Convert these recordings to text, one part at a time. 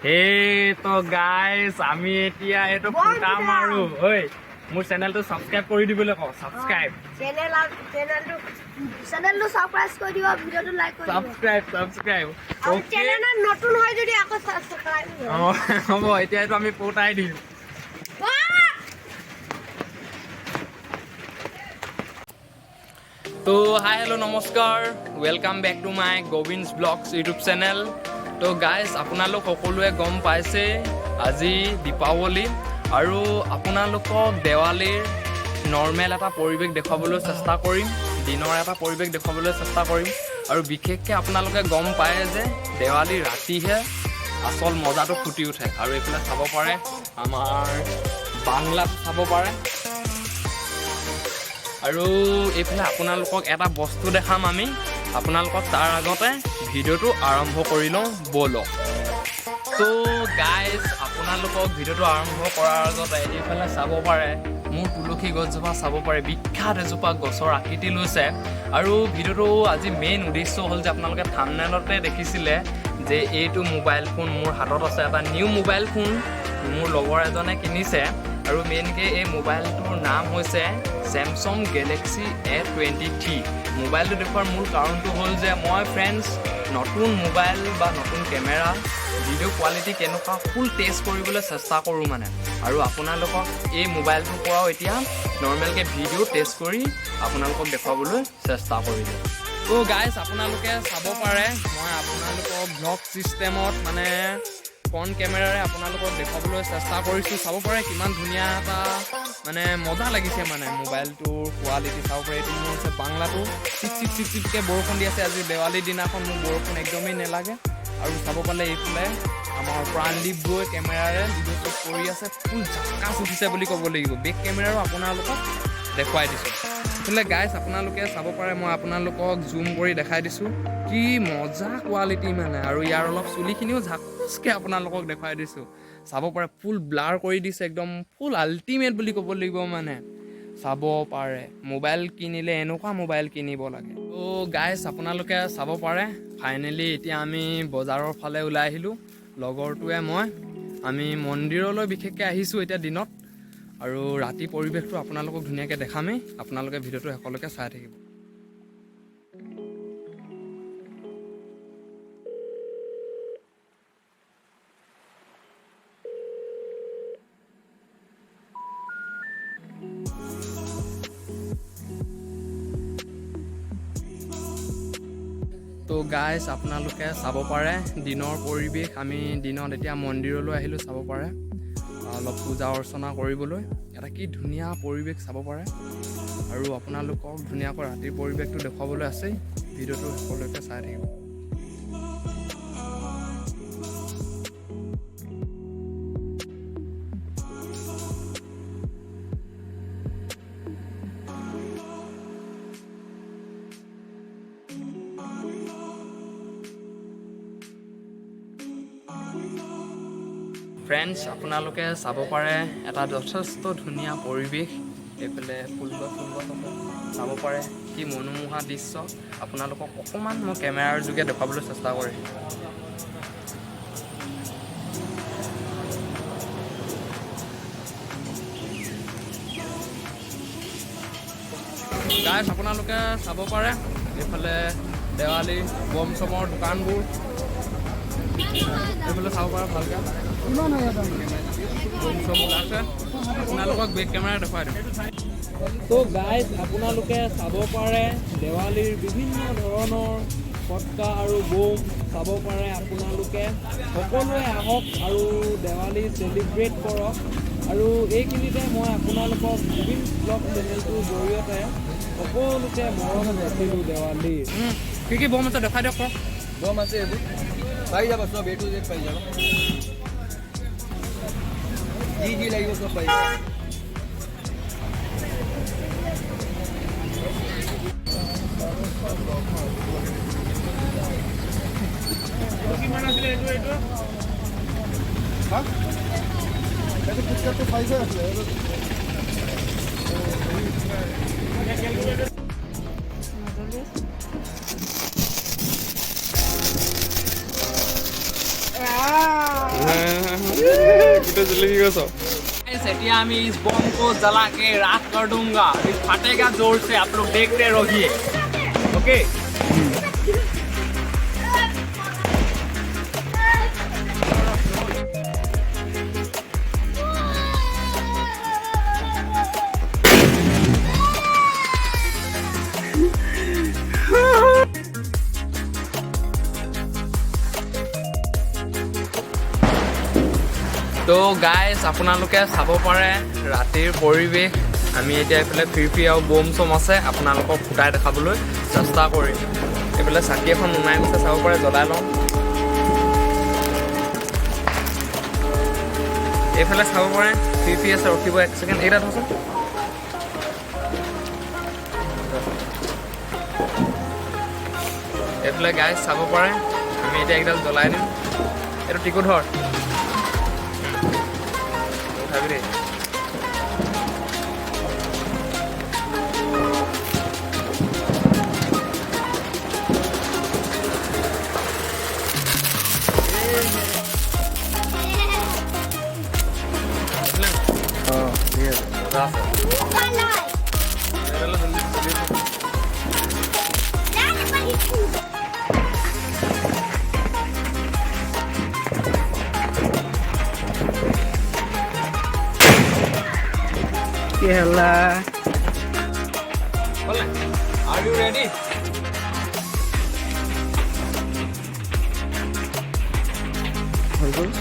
Hey to guys, আমি এতিয়া এটো ফুটা মাৰো ঐ মোৰ চেনেলটো সাবস্ক্ৰাইব কৰি দিবলৈ ক সাবস্ক্ৰাইব চেনেলটো সাবস্ক্ৰাইব কৰি দিবা ভিডিওটো লাইক কৰি দিবা সাবস্ক্ৰাইব আৰু চেনেলত নতুন হয় যদি আকৌ সাবস্ক্ৰাইব হ'ব এতিয়াটো আমি ফুটাই দিম তো হাই হেল্ল' নমস্কাৰ ৱেলকাম বেক টু মাই গোবিন্স ব্লগছ ইউটিউব চেনেল তো গাইজ আপোনালোক সকলোৱে গম পাইছে আজি দীপাৱলী আৰু আপোনালোকক দেৱালীৰ নৰ্মেল এটা পৰিৱেশ দেখুৱাবলৈ চেষ্টা কৰিম দিনৰ এটা পৰিৱেশ দেখুৱাবলৈ চেষ্টা কৰিম আৰু বিশেষকৈ আপোনালোকে গম পায় যে দেৱালী ৰাতিহে আচল মজাটো ফুটি উঠে আৰু এইফালে চাব পাৰে আমাৰ বাংলাত চাব পাৰে আৰু এইফালে আপোনালোকক এটা বস্তু দেখাম আমি আপোনালোকক তাৰ আগতে ভিডিওটো আৰম্ভ কৰি লওঁ ব'লক তো গাইজ আপোনালোকক ভিডিওটো আৰম্ভ কৰাৰ আগতে এইফালে চাব পাৰে মোৰ তুলসী গছজোপা চাব পাৰে বিখ্যাত এজোপা গছৰ আকৃতি লৈছে আৰু ভিডিওটো আজি মেইন উদ্দেশ্য হ'ল যে আপোনালোকে থাম্বনেইলতে দেখিছিলে যে এইটো মোবাইল ফোন মোৰ হাতত আছে এটা নিউ মোবাইল ফোন মোৰ লগৰ এজনে কিনিছে আৰু মেইনকৈ এই মোবাইলটোৰ নাম হৈছে Samsung Galaxy A23 মোবাইলটো দেখুৱাৰ মূল কাৰণটো হ'ল যে মই ফ্ৰেণ্ডছ নতুন মোবাইল বা নতুন কেমেৰা ভিডিঅ' কোৱালিটি কেনেকুৱা ফুল টেষ্ট কৰিবলৈ চেষ্টা কৰোঁ মানে আৰু আপোনালোকক এই মোবাইলটোৰ পৰাও এতিয়া নৰ্মেলকৈ ভিডিঅ' টেষ্ট কৰি আপোনালোকক দেখুৱাবলৈ চেষ্টা কৰিলোঁ তো গাইজ আপোনালোকে চাব পাৰে মই আপোনালোকক ব্লগ ছিষ্টেমত মানে ফ্ৰণ্ট কেমেৰাৰে আপোনালোকক দেখুৱাবলৈ চেষ্টা কৰিছোঁ চাব পাৰে কিমান ধুনীয়া এটা মানে মজা লাগিছে মানে মোবাইলটোৰ কোৱালিটি চাব পাৰে এইটো মোৰ হৈছে বাংলাটো চিপকৈ বৰষুণ দি আছে আজি দেৱালীৰ দিনাখন মোৰ বৰষুণ একদমেই নালাগে আৰু চাব পালে এইফালে আমাৰ প্ৰাণদীপ বৈ কেমেৰাৰে ভিডিঅ' শ্বুট কৰি আছে ফুল জাকাচ উঠিছে বুলি ক'ব লাগিব বেক কেমেৰাও আপোনালোকক দেখুৱাই দিছোঁ এইফালে গাইজ আপোনালোকে চাব পাৰে মই আপোনালোকক জুম কৰি দেখাই দিছোঁ কি মজা কোৱালিটি মানে আৰু ইয়াৰ অলপ চুলিখিনিও ঝাকচকৈ আপোনালোকক দেখুৱাই দিছোঁ চাব পাৰে ফুল ব্লাৰ কৰি দিছে একদম ফুল আল্টিমেট বুলি ক'ব লাগিব মানে চাব পাৰে মোবাইল কিনিলে এনেকুৱা মোবাইল কিনিব লাগে তো গাইজ আপোনালোকে চাব পাৰে ফাইনেলি এতিয়া আমি বজাৰৰ ফালে ওলাই আহিলোঁ লগৰটোৱে মই আমি মন্দিৰলৈ বিশেষকৈ আহিছোঁ এতিয়া দিনত আৰু ৰাতি পৰিৱেশটো আপোনালোকক ধুনীয়াকৈ দেখামেই আপোনালোকে ভিডিঅ'টো শেষলৈকে চাই থাকিব তো গাইজ আপোনালোকে চাব পাৰে দিনৰ পৰিৱেশ আমি দিনত এতিয়া মন্দিৰলৈ আহিলোঁ চাব পাৰে অলপ পূজা অৰ্চনা কৰিবলৈ এটা কি ধুনীয়া পৰিৱেশ চাব পাৰে আৰু আপোনালোকক ধুনীয়াকৈ ৰাতিৰ পৰিৱেশটো দেখুৱাবলৈ আছেই ভিডিঅ'টো সকলোকে চাই থাকিব ফ্ৰেণ্ডছ আপোনালোকে চাব পাৰে এটা যথেষ্ট ধুনীয়া পৰিৱেশ এইফালে ফুল গছ চাব পাৰে কি মনোমোহা দৃশ্য আপোনালোকক অকণমান মই কেমেৰাৰ যোগে দেখুৱাবলৈ চেষ্টা কৰিম গাইজ আপোনালোকে চাব পাৰে এইফালে দেৱালী বম চমৰ দোকানবোৰ এইফালে চাব পাৰে ভালকৈ আপোনালোকক বেক কেমেৰা দেখুৱাই দিম তো গাইজ আপোনালোকে চাব পাৰে দেৱালীৰ বিভিন্ন ধৰণৰ ফটকা আৰু বম চাব পাৰে আপোনালোকে সকলোৱে আহক আৰু দেৱালী চেলিব্ৰেট কৰক আৰু এইখিনিতে মই আপোনালোকক গোবিন্স ব্লগ চেনেলটোৰ জৰিয়তে সকলোকে মৰম যাচিলোঁ দেৱালীৰ কি বম আছে দেখাই দিয়ক বম আছে এইবোৰ পাই যাব চব A to Z পাই যাব जी লাগিব সব পাই কিমান আছিল এইটো হা এটা পুস্তক তো পাইছে আছে এতিয়া আমি इस बम को जला के राख कर दूंगा अभी फटेगा जोर से आप लोग देखते रहिए ओके তো গাইজ আপোনালোকে চাব পাৰে ৰাতিৰ পৰিৱেশ আমি এতিয়া এইফালে ফিৰফি আৰু বম চম আছে আপোনালোকক ফুটাই দেখাবলৈ চেষ্টা কৰিম এইফালে চাকি এখন নুমাই গৈছে চাব পাৰে জ্বলাই লওঁ এইফালে চাব পাৰে ফিৰফি আছে ৰখিব এক ছেকেণ্ড এইটা থচোন এইফালে গাইজ চাব পাৰে আমি এতিয়া এইডাল জ্বলাই দিম এইটো টিকু ধৰ Habire. Oh, iya. Rasa. Yalah. Boleh. Are you ready? Bagus.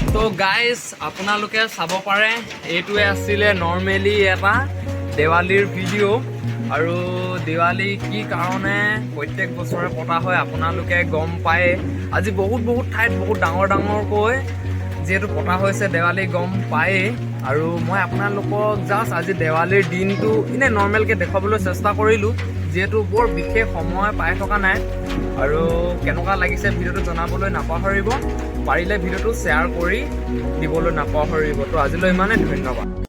তো গাইজ আপোনালোকে চাব পাৰে এইটোৱে আছিলে নৰ্মেলি এটা দেৱালীৰ ভিডিঅ' আৰু দেৱালী কি কাৰণে প্ৰত্যেক বছৰে পতা হয় আপোনালোকে গম পায় আজি বহুত ঠাইত বহুত ডাঙৰকৈ যিহেতু পতা হৈছে দেৱালী গম পায়েই আৰু মই আপোনালোকক জাষ্ট আজি দেৱালীৰ দিনটো এনেই নৰ্মেলকৈ দেখুৱাবলৈ চেষ্টা কৰিলোঁ যিহেতু বৰ বিশেষ সময় পাই থকা নাই আৰু কেনেকুৱা লাগিছে ভিডিঅ'টো জনাবলৈ নাপাহৰিব পাৰিলে ভিডিঅ'টো শ্বেয়াৰ কৰি দিবলৈ নাপাহৰিব তো আজিলৈ ইমানেই ধন্যবাদ